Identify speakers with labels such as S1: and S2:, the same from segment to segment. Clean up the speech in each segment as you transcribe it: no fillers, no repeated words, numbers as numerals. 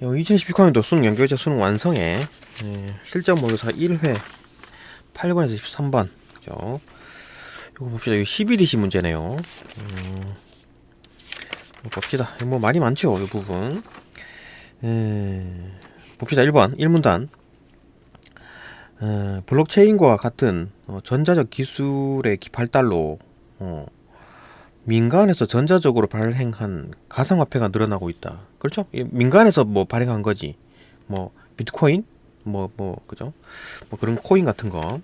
S1: 2016학년도 수능 연결자 수능 완성에 실전 모의고사 1회 8번에서 13번 그죠? 이거 봅시다. 이거 12DC 문제네요. 봅시다. 뭐 말이 많죠, 이 부분. 봅시다. 1번 1문단. 블록체인과 같은 전자적 기술의 발달로 민간에서 전자적으로 발행한 가상화폐가 늘어나고 있다. 그렇죠? 민간에서 뭐 발행한 거지. 뭐 비트코인, 그죠? 뭐 그런 코인 같은 거,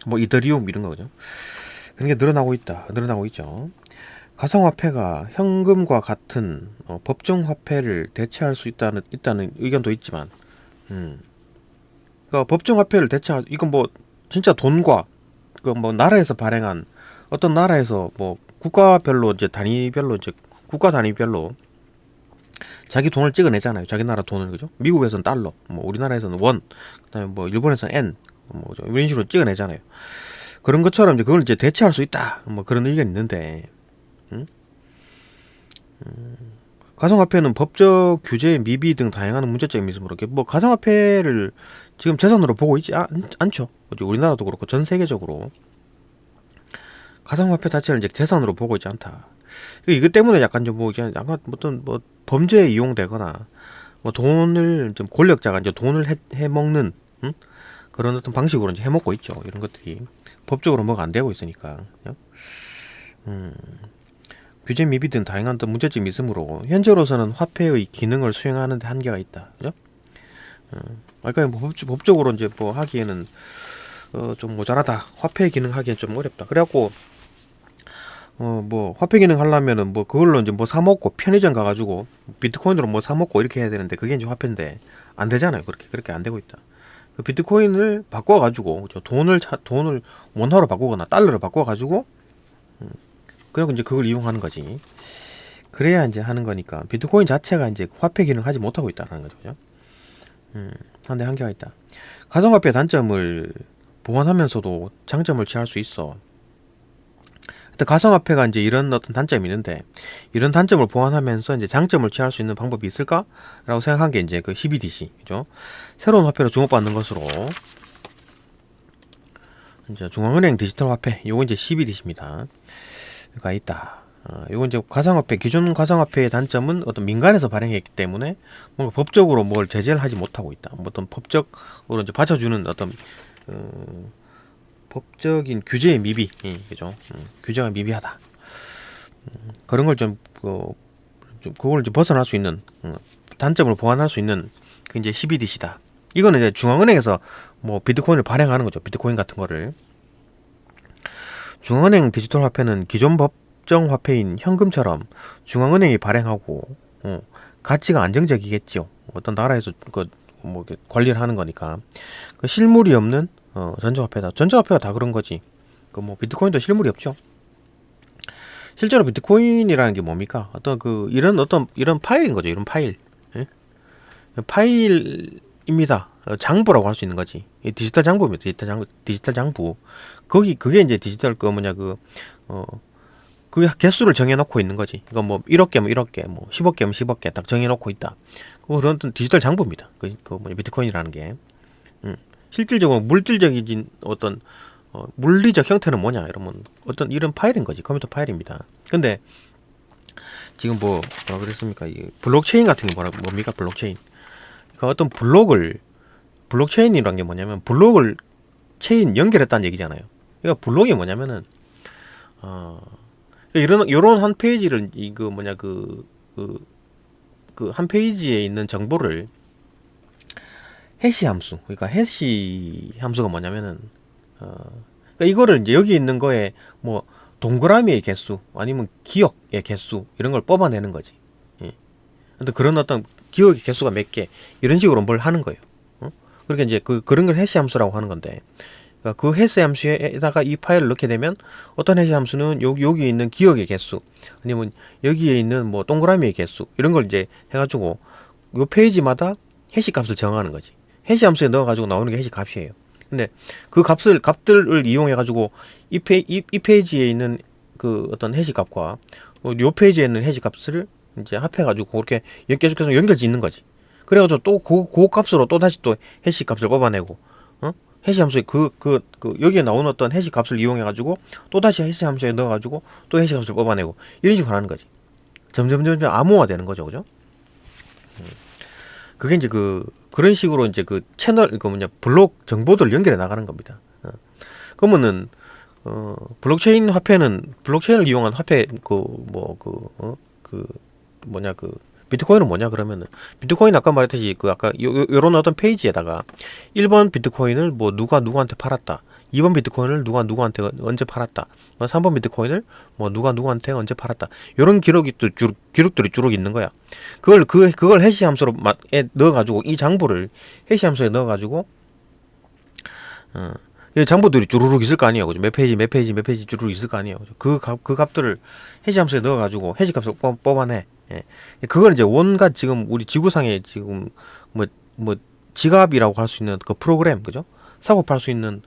S1: 뭐 이더리움 이런 거 그죠? 그런 게 늘어나고 있다. 늘어나고 있죠. 가상화폐가 현금과 같은 법정 화폐를 대체할 수 있다는 의견도 있지만, 그러니까 법정 화폐를 대체할 이건 뭐 진짜 돈과 그 뭐 나라에서 발행한 어떤 나라에서 뭐 국가별로 이제 단위별로 이제 국가 단위별로 자기 돈을 찍어내잖아요. 자기 나라 돈을 그죠? 미국에서는 달러, 뭐 우리나라에서는 원, 그다음에 뭐 일본에서는 엔, 뭐 이런 식으로 찍어내잖아요. 그런 것처럼 이제 그걸 이제 대체할 수 있다. 뭐 그런 의견이 있는데, 가상화폐는 법적 규제의 미비 등 다양한 문제점이 있으므로 뭐 가상화폐를 지금 재산으로 보고 있지 않죠. 우리나라도 그렇고 전 세계적으로 가상화폐 자체를 이제 재산으로 보고 있지 않다. 이것 때문에 약간 좀 뭐 약간 어떤 뭐 범죄에 이용되거나 뭐 돈을 좀 권력자가 이제 돈을 해먹는 그런 어떤 방식으로 이제 해먹고 있죠. 이런 것들이 법적으로 뭐가 안 되고 있으니까. 규제 미비 등 다양한 또 문제점이 있으므로 현재로서는 화폐의 기능을 수행하는 데 한계가 있다. 그죠? 그러니까 뭐 법적으로 이제 뭐 하기에는 좀 모자라다. 화폐 기능 하기엔 좀 어렵다. 그래갖고 뭐 화폐 기능 하려면은 뭐 그걸로 이제 뭐 사 먹고 편의점 가가지고 비트코인으로 뭐 사 먹고 이렇게 해야 되는데 그게 이제 화폐인데 안 되잖아요. 그렇게 안 되고 있다. 그 비트코인을 바꿔가지고 돈을 원화로 바꾸거나 달러로 바꿔가지고 그리고 이제 그걸 이용하는 거지. 그래야 이제 하는 거니까 비트코인 자체가 이제 화폐 기능을 하지 못하고 있다는 거죠. 그죠? 한데 한계가 있다. 가상화폐 단점을 보완하면서도 장점을 취할 수 있어. 가상화폐가 이제 이런 어떤 단점이 있는데 이런 단점을 보완하면서 이제 장점을 취할 수 있는 방법이 있을까라고 생각한 게 이제 그 12DC 그죠? 새로운 화폐로 주목받는 것으로 이제 중앙은행 디지털 화폐 요거 이제 12DC입니다. 가 있다. 요건 이제 가상화폐 기존 가상화폐의 단점은 어떤 민간에서 발행했기 때문에 뭔가 법적으로 뭘 제재를 하지 못하고 있다. 뭐 어떤 법적으로 이제 받쳐주는 어떤 법적인 규제의 미비, 그죠? 규제가 미비하다. 그런 걸 좀 그걸 이제 벗어날 수 있는 단점을 보완할 수 있는 그 이제 12DC다. 이거는 이제 중앙은행에서 뭐 비트코인을 발행하는 거죠. 비트코인 같은 거를. 중앙은행 디지털 화폐는 기존 법정 화폐인 현금처럼 중앙은행이 발행하고 가치가 안정적이겠지요. 어떤 나라에서 뭐 관리를 하는 거니까 그 실물이 없는 전자화폐다. 전자화폐가 다 그런 거지. 그 뭐 비트코인도 실물이 없죠. 실제로 비트코인이라는 게 뭡니까? 이런 파일인 거죠. 이런 파일. 예? 파일입니다. 장부라고 할 수 있는 거지. 디지털 장부입니다. 디지털 장부. 그게 이제 디지털 그 개수를 정해놓고 있는 거지. 이거 뭐 1억 개면 1억 개, 뭐 10억 개면 10억 개 딱 정해놓고 있다. 그런 어떤 디지털 장부입니다. 비트코인이라는 게. 실질적으로 물질적인 어떤 물리적 형태는 뭐냐 이러면 어떤 이런 파일인 거지. 컴퓨터 파일입니다. 근데 지금 뭐라 그랬습니까? 이 블록체인 같은 게 뭡니까? 블록체인. 그러니까 어떤 블록체인이란 게 뭐냐면 블록을 체인 연결했다는 얘기잖아요. 그러니까 블록이 뭐냐면은 이런 한 페이지를 한 페이지에 있는 정보를 해시 함수. 그러니까 해시 함수가 뭐냐면은 그러니까 이거를 이제 여기 있는 거에 뭐 동그라미의 개수 아니면 기억의 개수 이런 걸 뽑아내는 거지. 예. 근데 그런 어떤 기억의 개수가 몇 개 이런 식으로 뭘 하는 거예요. 그렇게 이제 그런 걸 해시 함수라고 하는 건데 그러니까 그 해시 함수에다가 이 파일을 넣게 되면 어떤 해시 함수는 여기 있는 기억의 개수 아니면 여기에 있는 뭐 동그라미의 개수 이런 걸 이제 해가지고 요 페이지마다 해시 값을 정하는 거지. 해시 함수에 넣어가지고 나오는 게 해시 값이에요. 근데 그 값들을 이용해가지고 이 페이지에 있는 그 어떤 해시 값과 요 페이지에 있는 해시 값을 이제 합해가지고 그렇게 계속해서 연결 짓는 거지. 그래가지고 또 그 값으로 또 다시 또 해시 값을 뽑아내고, 어? 해시 함수에 여기에 나오는 어떤 해시 값을 이용해가지고 또 다시 해시 함수에 넣어가지고 또 해시 값을 뽑아내고 이런 식으로 하는 거지. 점점 암호화 되는 거죠, 그죠? 그게 이제 그런 식으로 이제 그 채널, 블록 정보들을 연결해 나가는 겁니다. 그러면은, 블록체인 화폐는, 블록체인을 이용한 화폐, 비트코인은 뭐냐, 그러면은, 비트코인 아까 말했듯이, 아까, 요런 어떤 페이지에다가, 1번 비트코인을 뭐, 누가 누구한테 팔았다. 2번 비트코인을 누가 누구한테 언제 팔았다. 3번 비트코인을 뭐, 누가 누구한테 언제 팔았다. 요런 기록들이 쭉 있는 거야. 그걸 해시 함수로 넣어가지고, 이 장부를 해시 함수에 넣어가지고, 이 장부들이 주르륵 있을 거 아니에요. 그죠? 몇 페이지 주르륵 있을 거 아니에요. 그 값들을 해시 함수에 넣어가지고 해시 값을 뽑아내. 예. 그걸 이제 온갖 지금 우리 지구상에 지금 지갑이라고 할 수 있는 그 프로그램, 그죠? 사고 팔 수 있는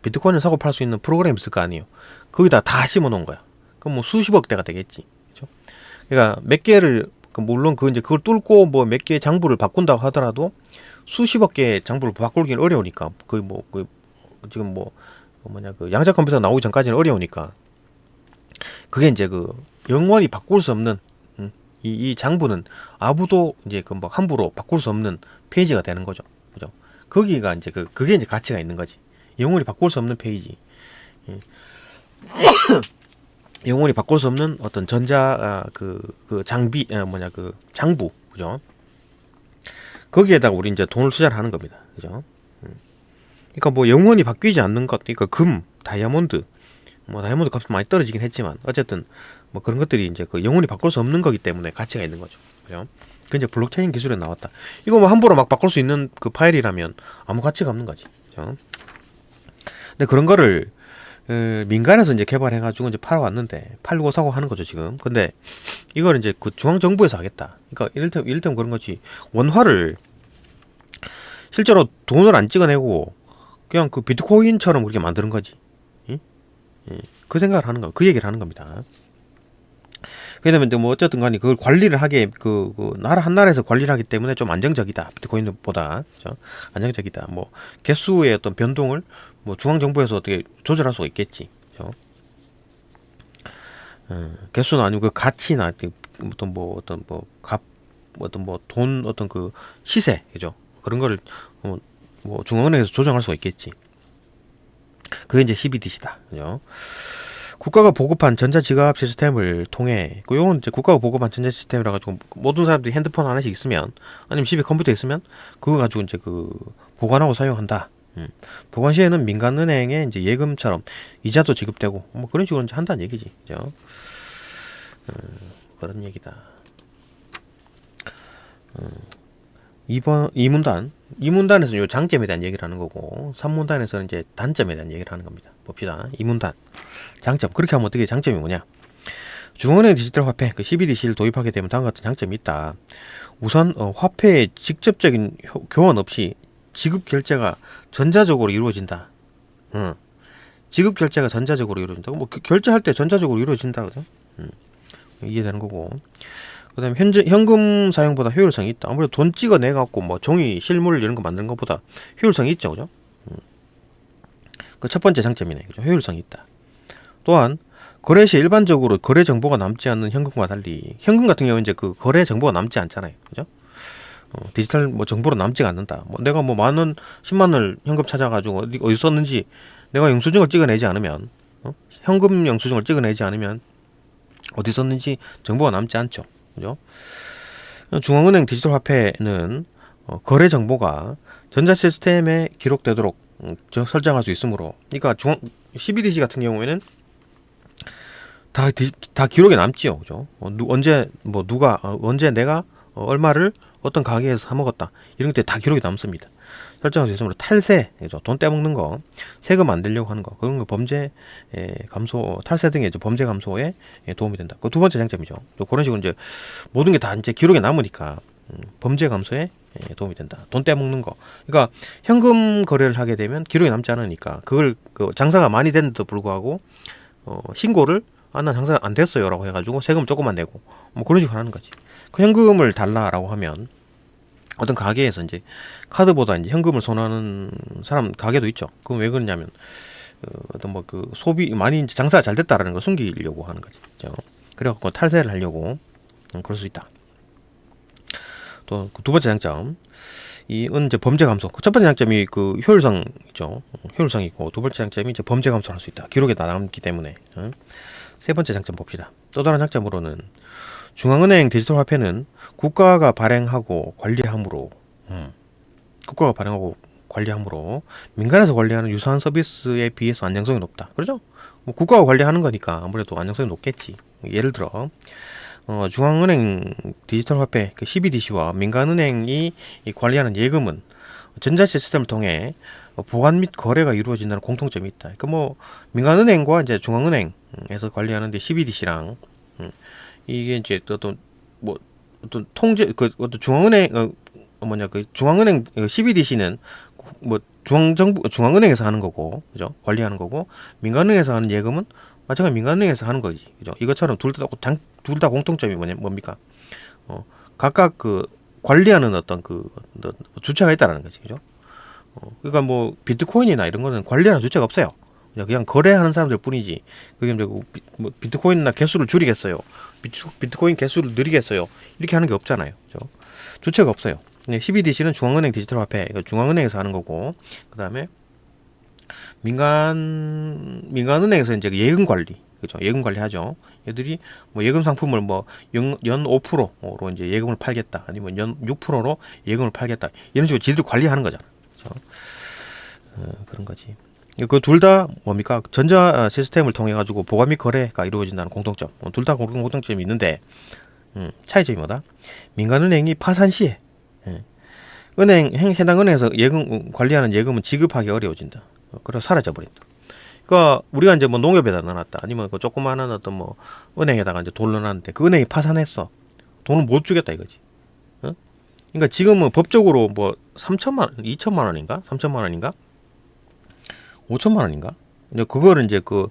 S1: 비트코인을 사고 팔 수 있는 프로그램 있을 거 아니에요. 거기다 다 심어 놓은 거야. 그럼 뭐 수십억 대가 되겠지. 그죠? 그러니까 몇 개를 물론 그걸 뚫고 뭐 몇 개의 장부를 바꾼다고 하더라도 수십억 개의 장부를 바꾸기는 어려우니까 지금 양자 컴퓨터 나오기 전까지는 어려우니까 그게 이제 영원히 바꿀 수 없는 이 장부는 아무도 이제 함부로 바꿀 수 없는 페이지가 되는 거죠. 그죠? 거기가 이제 그게 이제 가치가 있는 거지. 영원히 바꿀 수 없는 페이지. 영원히 바꿀 수 없는 어떤 전자 장비 장부, 그죠? 거기에다가 우리 이제 돈을 투자를 하는 겁니다. 그죠? 그러니까 뭐 영원히 바뀌지 않는 것, 그러니까 다이아몬드 값은 많이 떨어지긴 했지만 어쨌든 뭐 그런 것들이 이제 영원히 바꿀 수 없는 거기 때문에 가치가 있는 거죠. 그죠? 그 이제 블록체인 기술에 나왔다. 이거 뭐 함부로 막 바꿀 수 있는 그 파일이라면 아무 가치가 없는 거지. 그죠? 근데 그런 거를 민간에서 이제 개발해가지고 이제 팔고 사고 하는 거죠, 지금. 근데 이걸 이제 중앙정부에서 하겠다. 그러니까 이를테면 그런 거지. 원화를 실제로 돈을 안 찍어내고 그냥 비트코인처럼 그렇게 만드는 거지. 그 생각을 하는 거, 그 얘기를 하는 겁니다. 왜냐면 뭐 어쨌든 간에 그걸 관리를 하게 나라 한 나라에서 관리를 하기 때문에 좀 안정적이다. 비트코인보다 그렇죠? 안정적이다. 뭐 개수의 어떤 변동을 뭐 중앙 정부에서 어떻게 조절할 수가 있겠지. 그렇죠? 개수는 아니고 가치나 돈 시세, 그죠? 그런 거를 뭐 중앙은행에서 조정할 수가 있겠지. 그게 이제 CBDC다. 그죠? 국가가 보급한 전자지갑 시스템을 통해, 요건 이제 국가가 보급한 전자 시스템이라 가지고 모든 사람들이 핸드폰 하나씩 있으면, 아니면 집에 컴퓨터 있으면 그거 가지고 이제 보관하고 사용한다. 보관 시에는 민간은행의 이제 예금처럼 이자도 지급되고 뭐 그런 식으로 이제 한다는 얘기지. 그죠? 그런 얘기다. 2문단에서는 요 장점에 대한 얘기를 하는 거고 3문단에서는 이제 단점에 대한 얘기를 하는 겁니다. 봅시다. 2문단 장점. 그렇게 하면 어떻게 장점이 뭐냐? 중앙은행 디지털 화폐 CBDC를 도입하게 되면 다음과 같은 장점이 있다. 우선 화폐의 직접적인 교환 없이 지급 결제가 전자적으로 이루어진다. 지급 결제가 전자적으로 이루어진다. 뭐 결제할 때 전자적으로 이루어진다, 그죠? 이해되는 거고. 그다음에 현금 사용보다 효율성이 있다. 아무래도 돈 찍어내 갖고 뭐 종이, 실물 이런 거 만드는 것보다 효율성이 있죠, 그죠? 그 첫 번째 장점이네, 그죠? 효율성이 있다. 또한 거래 시 일반적으로 거래 정보가 남지 않는 현금과 달리 현금 같은 경우는 이제 거래 정보가 남지 않잖아요, 그죠? 디지털 뭐 정보로 남지가 않는다. 뭐 내가 뭐 10,000원, 10만원을 현금 찾아가지고 어디 썼는지 내가 영수증을 찍어내지 않으면, 현금 영수증을 찍어내지 않으면 어디 썼는지 정보가 남지 않죠. 그죠? 중앙은행 디지털 화폐는 거래 정보가 전자 시스템에 기록되도록 설정할 수 있으므로, 그러니까 CBDC 같은 경우에는 다 기록에 남지요, 그죠? 언제 내가 얼마를 어떤 가게에서 사 먹었다 이런 것들이 다 기록이 남습니다. 설정할 수 있으므로 탈세, 그죠? 돈 떼먹는 거, 세금 안 내려고 하는 거, 그런 거 범죄 감소, 탈세 등의 범죄 감소에 도움이 된다. 그 두 번째 장점이죠. 또 그런 식으로 이제 모든 게 다 이제 기록에 남으니까 범죄 감소에 도움이 된다. 돈 떼먹는 거. 그러니까 현금 거래를 하게 되면 기록에 남지 않으니까 그걸 장사가 많이 됐는데도 불구하고 신고를 난 장사 안 됐어요라고 해가지고 세금 조금만 내고 뭐 그런 식으로 하는 거지. 그 현금을 달라라고 하면 어떤 가게에서 이제 카드보다 이제 현금을 선호하는 사람 가게도 있죠. 그건 왜 그러냐면 어떤 뭐 그 소비 많이 이제 장사가 잘 됐다라는 걸 숨기려고 하는 거지. 그죠? 그래갖고 탈세를 하려고 그럴 수 있다. 또 두 번째 장점, 이은 이제 범죄 감소. 첫 번째 장점이 그 효율성이죠. 효율성이고 두 번째 장점이 이제 범죄 감소를 할 수 있다. 기록에 남기 때문에. 세 번째 장점 봅시다. 또 다른 장점으로는 중앙은행 디지털 화폐는 국가가 발행하고 관리하므로 국가가 발행하고 관리하므로 민간에서 관리하는 유사한 서비스에 비해서 안정성이 높다. 그렇죠? 뭐 국가가 관리하는 거니까 아무래도 안정성이 높겠지. 예를 들어 중앙은행 디지털 화폐 그 CBDC와 민간은행이 관리하는 예금은 전자 시스템을 통해 보관 및 거래가 이루어진다는 공통점이 있다. 그러니까 뭐 민간은행과 이제 중앙은행에서 관리하는데 CBDC랑 이게 이제 어떤 뭐 어떤 통제 그 어떤 중앙은행 뭐냐 그 중앙은행 CBDC는 뭐 중앙정부 중앙은행에서 하는 거고, 그죠? 관리하는 거고, 민간은행에서 하는 예금은 마찬가지 민간은행에서 하는 거지, 그죠? 이것처럼 둘 다 공통점이 뭡니까? 각각 그 관리하는 어떤 그 주체가 있다라는 거지, 그죠? 그러니까 뭐 비트코인이나 이런 거는 관리하는 주체가 없어요. 그냥 거래하는 사람들 뿐이지. 그게 뭐 비트코인이나 개수를 줄이겠어요. 비트코인 개수를 늘리겠어요. 이렇게 하는 게 없잖아요. 그죠? 주체가 없어요. CBDC는 중앙은행 디지털 화폐, 중앙은행에서 하는 거고, 그 다음에 민간은행에서 이제 예금 관리, 그죠? 예금 관리하죠. 얘들이 뭐 예금 상품을 뭐 연 5%로 이제 예금을 팔겠다, 아니면 연 6%로 예금을 팔겠다, 이런 식으로 지들이 관리하는 거잖아. 그죠? 그런 거지. 그 둘 다 뭡니까? 전자 시스템을 통해 가지고 보관 및 거래가 이루어진다는 공통점. 둘 다 공통점이 있는데, 차이점이 뭐다? 민간은행이 파산 시에 해당 은행에서 예금 관리하는 예금은 지급하기 어려워진다. 그래서 사라져 버린다. 그러니까 우리가 이제 뭐 농협에다 넣어놨다, 아니면 그 조그마한 어떤 뭐 은행에다가 이제 돈을 넣어놨는데 그 은행이 파산했어. 돈을 못 주겠다 이거지. 그러니까 지금은 법적으로 뭐 3천만 원, 2천만 원인가, 3천만 원인가, 5천만 원인가. 그거를 이제 그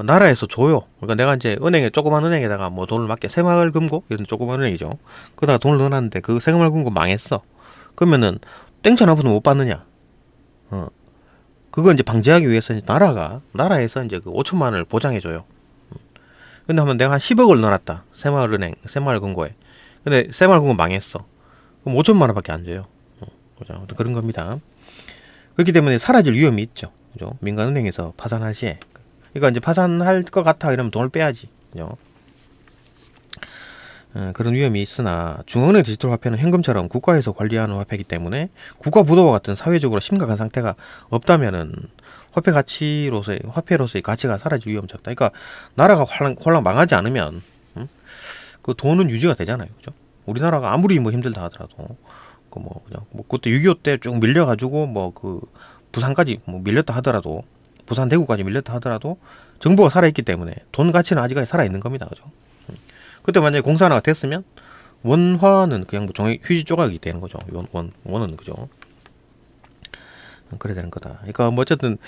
S1: 나라에서 줘요. 그러니까 내가 이제 조그만 은행에다가 뭐 돈을 맡겨, 새마을금고 이런 조그만 은행이죠. 그러다가 돈을 넣어놨는데 그 새마을금고 망했어. 그러면은 땡처 나부는 못 받느냐? 그거 이제 방지하기 위해서 이제 나라에서 이제 그 5천만 원을 보장해줘요. 근데 한번 내가 한 10억을 넣어놨다. 새마을금고에. 근데 새마을금고 망했어. 그럼 5천만 원밖에 안 줘요. 그죠? 그런 겁니다. 그렇기 때문에 사라질 위험이 있죠. 그죠? 민간은행에서 파산할 시에. 그러니까 이제 파산할 것 같아 이러면 돈을 빼야지. 그죠? 그런 위험이 있으나 중앙은행 디지털 화폐는 현금처럼 국가에서 관리하는 화폐이기 때문에 국가 부도와 같은 사회적으로 심각한 상태가 없다면은 화폐로서의 가치가 사라질 위험이 적다. 그러니까 나라가 홀랑 망하지 않으면 그 돈은 유지가 되잖아요. 그죠? 우리나라가 아무리 뭐 힘들다 하더라도 그냥 그때 6.25 때 쭉 밀려가지고 뭐 그 부산까지 뭐 밀렸다 하더라도, 부산 대구까지 밀렸다 하더라도 정부가 살아있기 때문에 돈 가치는 아직까지 살아있는 겁니다. 그죠? 그때 만약에 공산화가 됐으면 원화는 그냥 뭐 종이 휴지 조각이 되는 거죠. 원은 그죠. 그래 되는 거다. 그러니까 뭐 어쨌든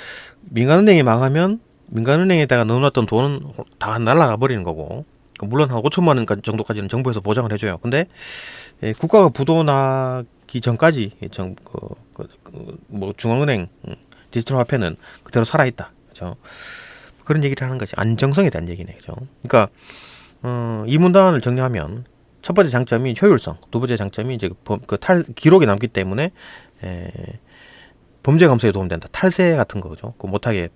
S1: 민간은행이 망하면 민간은행에다가 넣어놨던 돈은 다 날아가 버리는 거고, 물론 한 5천만 원 정도까지는 정부에서 보장을 해줘요. 근데 국가가 부도 나기 전까지 뭐 중앙은행 디지털 화폐는 그대로 살아있다. 그죠? 그런 얘기를 하는 것이 안정성에 대한 얘기네. 그죠? 그러니까 이 문단을 정리하면 첫 번째 장점이 효율성, 두 번째 장점이 이제 기록이 남기 때문에 범죄 감소에 도움된다. 탈세 같은 거죠.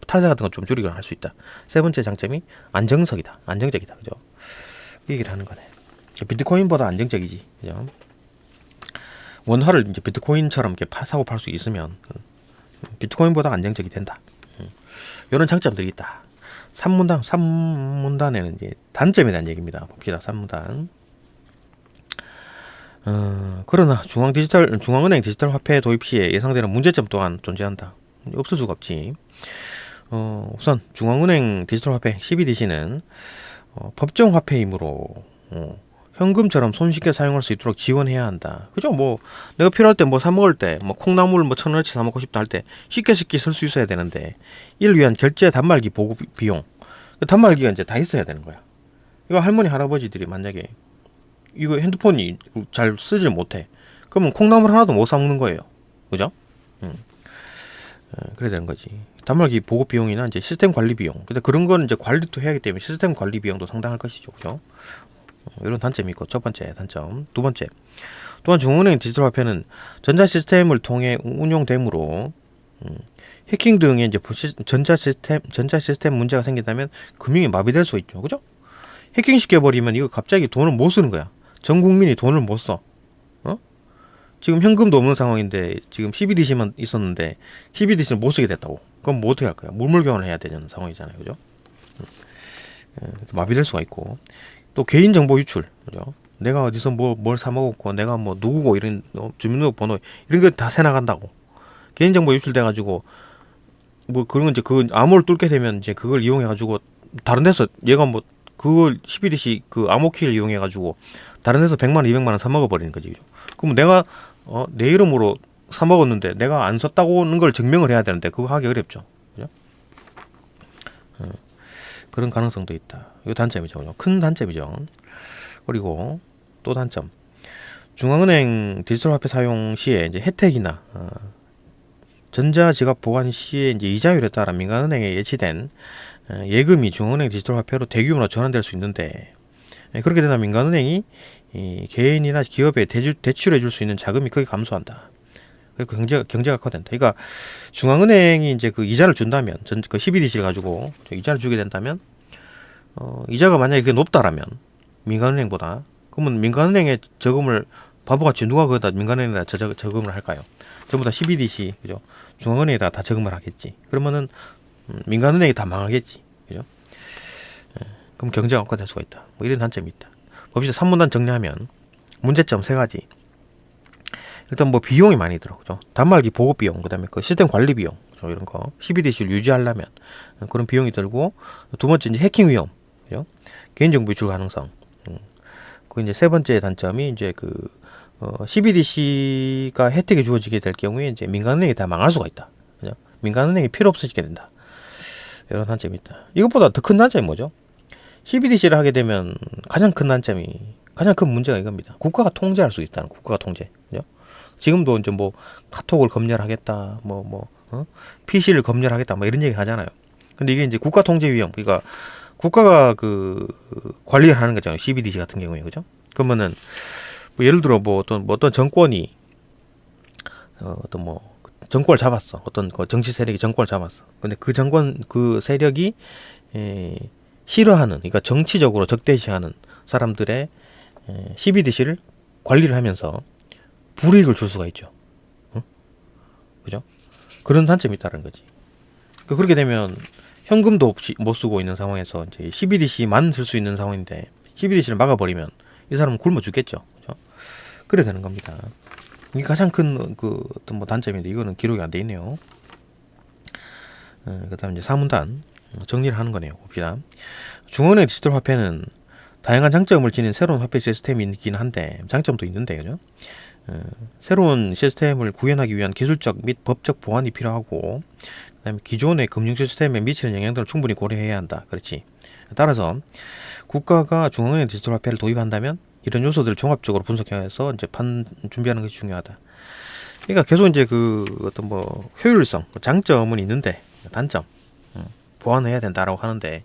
S1: 탈세 같은 거 좀 줄이거나 할 수 있다. 세 번째 장점이 안정적이다. 그죠? 이 얘기를 하는 거네. 비트코인보다 안정적이지. 그죠? 원화를 이제 비트코인처럼 이렇게 사고 팔 수 있으면 비트코인보다 안정적이 된다. 이런 장점들이 있다. 3문단에는 이제 단점에 대한 얘기입니다. 봅시다. 3문단. 그러나 중앙은행 디지털 화폐 도입 시에 예상되는 문제점 또한 존재한다. 없을 수가 없지. 우선 중앙은행 디지털 화폐 CBDC는 법정 화폐이므로 현금처럼 손쉽게 사용할 수 있도록 지원해야 한다. 그죠? 뭐 내가 필요할 때 뭐 사 먹을 때 뭐 콩나물 뭐 1,000원어치 사 먹고 싶다 할 때 쉽게 쓸 수 있어야 되는데, 이를 위한 결제 단말기 보급 비용, 단말기가 이제 다 있어야 되는 거야. 이거 할머니 할아버지들이 만약에 이거 핸드폰이 잘 쓰질 못해. 그러면 콩나물 하나도 못 사 먹는 거예요. 그죠? 그래야 되는 거지. 단말기 보급 비용이나 이제 시스템 관리 비용. 근데 그런 거는 이제 관리도 해야 하기 때문에 시스템 관리 비용도 상당할 것이죠. 그죠? 이런 단점이 있고, 첫 번째 단점. 두 번째. 또한 중앙은행 디지털 화폐는 전자 시스템을 통해 운용되므로 해킹 등의 이제 전자 시스템 문제가 생긴다면 금융이 마비될 수 있죠. 그죠? 해킹 시켜버리면 이거 갑자기 돈을 못 쓰는 거야. 전 국민이 돈을 못 써. 어? 지금 현금도 없는 상황인데 지금 CBDC만 있었는데 CBDC를 못 쓰게 됐다고. 그럼 뭐 어떻게 할 거야? 물물교환을 해야 되는 상황이잖아요. 그죠? 마비될 수가 있고 또 개인정보 유출. 그죠? 내가 어디서 뭘 사 먹었고 내가 뭐 누구고 이런 주민등록번호 이런 게 다 새나간다고. 개인정보 유출돼 가지고 뭐 그런 건 이제 그 암호를 뚫게 되면 이제 그걸 이용해 가지고 다른 데서 얘가 뭐 그걸 CBDC 그 암호키를 이용해 가지고 다른 데서 100만 원, 200만 원 사 먹어 버리는 거지. 그럼 내가 내 이름으로 사 먹었는데 내가 안 썼다고는 걸 증명을 해야 되는데 그거 하기 어렵죠. 그죠? 그런 가능성도 있다. 이거 단점이죠. 큰 단점이죠. 그리고 또 단점. 중앙은행 디지털 화폐 사용 시에 이제 혜택이나 전자지갑 보관 시에 이제 이자율에 따라 민간은행에 예치된 예금이 중앙은행 디지털 화폐로 대규모로 전환될 수 있는데 그렇게 되면 민간은행이 이 개인이나 기업에 대출해 줄 수 있는 자금이 크게 감소한다. 그리고 경제가 커진다. 그러니까 중앙은행이 이제 그 이자를 준다면 그 CBDC를 가지고 이자를 주게 된다면 이자가 만약에 그게 높다라면 민간은행보다 그러면 민간은행에 저금을 바보같이 누가 거기다 민간은행에다 저금을 할까요? 전부 다 CBDC 그죠? 중앙은행에다 다 저금을 하겠지. 그러면은 민간은행이 다 망하겠지. 그죠? 그럼 경제가 악화될 수가 있다. 뭐 이런 단점이 있다. 봅시다. 3문단 정리하면 문제점 3가지. 일단 뭐 비용이 많이 들어. 그죠? 단말기 보급 비용, 그다음에 그 시스템 관리 비용, 그죠? 이런 거 CBDC를 유지하려면 그런 비용이 들고 두 번째 이제 해킹 위험, 그죠? 개인정보 유출 가능성. 그 이제 세 번째 단점이 이제 그 CBDC가 혜택이 주어지게 될 경우에 이제 민간은행이 다 망할 수가 있다. 그죠? 민간은행이 필요 없어지게 된다. 이런 단점이 있다. 이것보다 더 큰 단점이 뭐죠? CBDC를 하게 되면 가장 큰 문제가 이겁니다. 국가가 통제할 수 있다는 국가가 통제. 그죠? 지금도 이제 뭐 카톡을 검열하겠다, PC를 검열하겠다, 뭐 이런 얘기 하잖아요. 근데 이게 이제 국가 통제 위험, 그러니까 국가가 그 관리를 하는 거잖아요. CBDC 같은 경우에 그죠? 그러면은 뭐 예를 들어 뭐 어떤 정권이 정권을 잡았어. 어떤 그 정치 세력이 정권을 잡았어. 근데 그 정권 그 세력이 싫어하는, 그러니까 정치적으로 적대시하는 사람들의 CBDC를 관리를 하면서 불이익을 줄 수가 있죠. 그죠? 그런 단점이 있다는 거지. 그렇게 되면 현금도 없이 못 쓰고 있는 상황에서 이제 CBDC만 쓸 수 있는 상황인데 CBDC를 막아버리면 이 사람은 굶어 죽겠죠. 그죠? 그래 되는 겁니다. 이게 가장 큰 그 어떤 뭐 단점인데 이거는 기록이 안 돼 있네요. 그다음 이제 4문단 정리를 하는 거네요. 봅시다. 중앙은행 디지털 화폐는 다양한 장점을 지닌 새로운 화폐 시스템이 있긴 한데 장점도 있는데 그죠? 새로운 시스템을 구현하기 위한 기술적 및 법적 보완이 필요하고 그다음에 기존의 금융 시스템에 미치는 영향들을 충분히 고려해야 한다. 그렇지. 따라서 국가가 중앙은행 디지털 화폐를 도입한다면 이런 요소들을 종합적으로 분석해서 이제 준비하는 것이 중요하다. 그러니까 계속 이제 그 어떤 뭐 효율성, 장점은 있는데 단점 보완해야 된다라고 하는데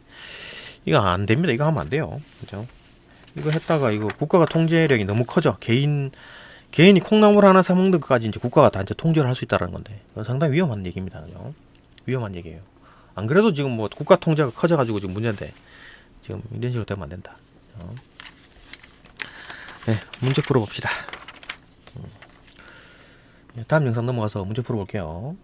S1: 이거 안 됩니다. 이거 하면 안 돼요. 그죠? 이거 했다가 이거 국가가 통제력이 너무 커져. 개인이 콩나물 하나 사 먹는 것까지 이제 국가가 다 이제 통제를 할 수 있다는 건데 상당히 위험한 얘기입니다. 그죠? 위험한 얘기예요. 안 그래도 지금 뭐 국가 통제가 커져가지고 지금 문제인데 지금 이런 식으로 되면 안 된다. 네, 문제 풀어봅시다. 다음 영상 넘어가서 문제 풀어볼게요.